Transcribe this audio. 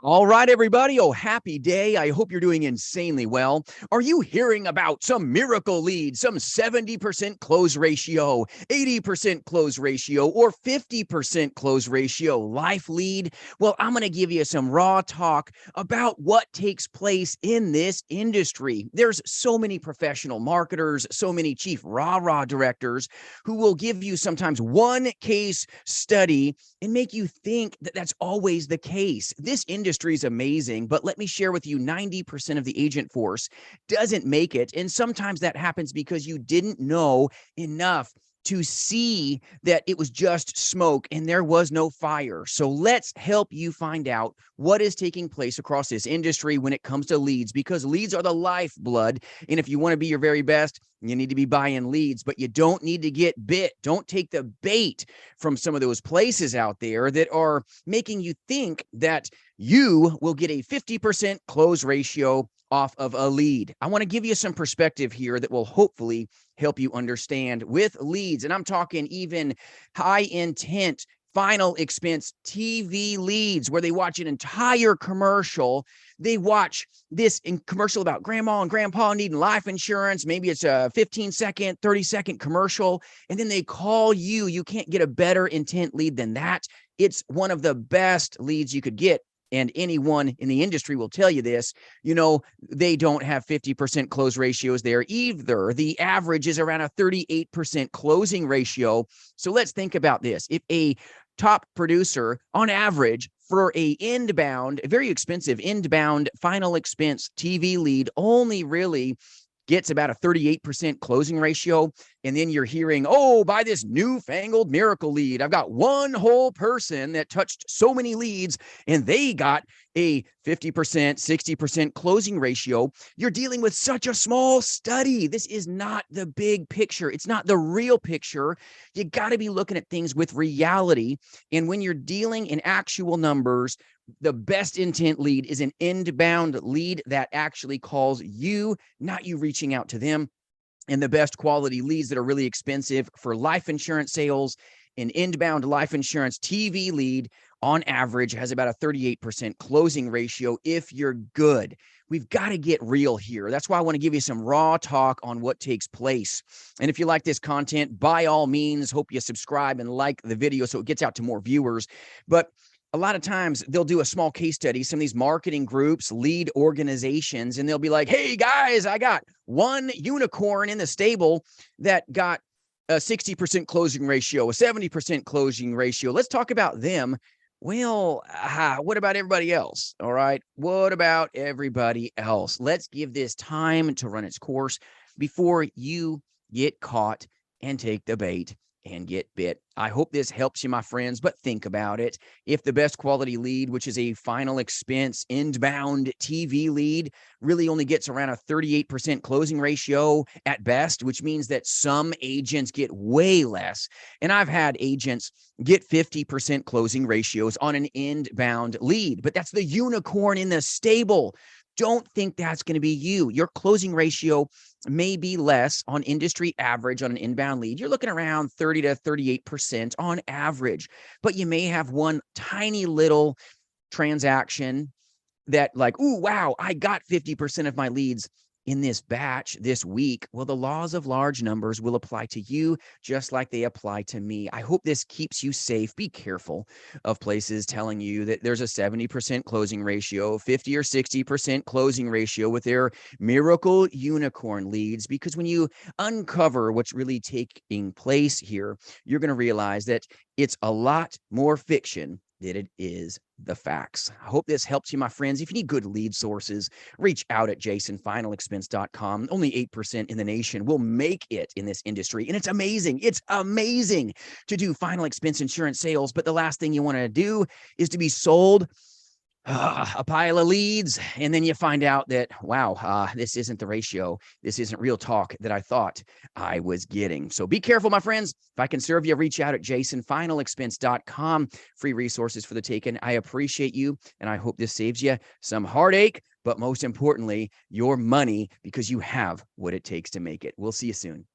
All right, everybody. Oh, happy day. I hope you're doing insanely well. Are you hearing about some miracle lead, some 70% close ratio, 80% close ratio, or 50% close ratio life lead? Well, I'm going to give you some raw talk about what takes place in this industry. There's so many professional marketers, so many chief rah-rah directors who will give you sometimes one case study and make you think that that's always the case. This industry is amazing, but let me share with you 90% of the agent force doesn't make it. And sometimes that happens because you didn't know enough to see that it was just smoke and there was no fire. So let's help you find out what is taking place across this industry when it comes to leads, because leads are the lifeblood. And if you want to be your very best, you need to be buying leads, but you don't need to get bit. Don't take the bait from some of those places out there that are making you think that you will get a 50% close ratio off of a lead. I want to give you some perspective here that will hopefully help you understand with leads. And I'm talking even high intent, final expense TV leads where they watch an entire commercial. They watch this commercial about grandma and grandpa needing life insurance. Maybe it's a 15-second, 30-second commercial. And then they call you. You can't get a better intent lead than that. It's one of the best leads you could get. And anyone in the industry will tell you this, they don't have 50% close ratios there either. The average is around a 38% closing ratio. So let's think about this. If a top producer on average for a very expensive inbound final expense TV lead only really gets about a 38% closing ratio. And then you're hearing, oh, buy this newfangled miracle lead. I've got one whole person that touched so many leads and they got a 50%, 60% closing ratio. You're dealing with such a small study. This is not the big picture. It's not the real picture. You got to be looking at things with reality. And when you're dealing in actual numbers, the best intent lead is an inbound lead that actually calls you, not you reaching out to them. And the best quality leads that are really expensive for life insurance sales, an inbound life insurance TV lead on average has about a 38% closing ratio if you're good. We've got to get real here. That's why I want to give you some raw talk on what takes place. And if you like this content, by all means, hope you subscribe and like the video so it gets out to more viewers. But a lot of times they'll do a small case study, some of these marketing groups, lead organizations, and they'll be like, hey guys, I got one unicorn in the stable that got a 60% closing ratio, a 70% closing ratio. Let's talk about them. Well, what about everybody else? All right. What about everybody else? Let's give this time to run its course before you get caught and take the bait and get bit. I hope this helps you, my friends, but think about it. If the best quality lead, which is a final expense inbound TV lead, really only gets around a 38% closing ratio at best, which means that some agents get way less. And I've had agents get 50% closing ratios on an inbound lead, but that's the unicorn in the stable. Don't think that's going to be you. Your closing ratio may be less on industry average on an inbound lead. You're looking around 30 to 38% on average, but you may have one tiny little transaction that like, ooh, wow, I got 50% of my leads in this batch this week. Well, the laws of large numbers will apply to you just like they apply to me. I hope this keeps you safe. Be careful of places telling you that there's a 70% closing ratio, 50 or 60% closing ratio with their miracle unicorn leads, because when you uncover what's really taking place here, you're going to realize that it's a lot more fiction than it is the facts. I hope this helps you, my friends. If you need good lead sources, reach out at jasonfinalexpense.com. Only 8% in the nation will make it in this industry. And it's amazing. It's amazing to do final expense insurance sales. But the last thing you want to do is to be sold a pile of leads. And then you find out that, wow, this isn't the ratio. This isn't real talk that I thought I was getting. So be careful, my friends. If I can serve you, reach out at jasonfinalexpense.com. Free resources for the taken. I appreciate you. And I hope this saves you some heartache, but most importantly, your money, because you have what it takes to make it. We'll see you soon.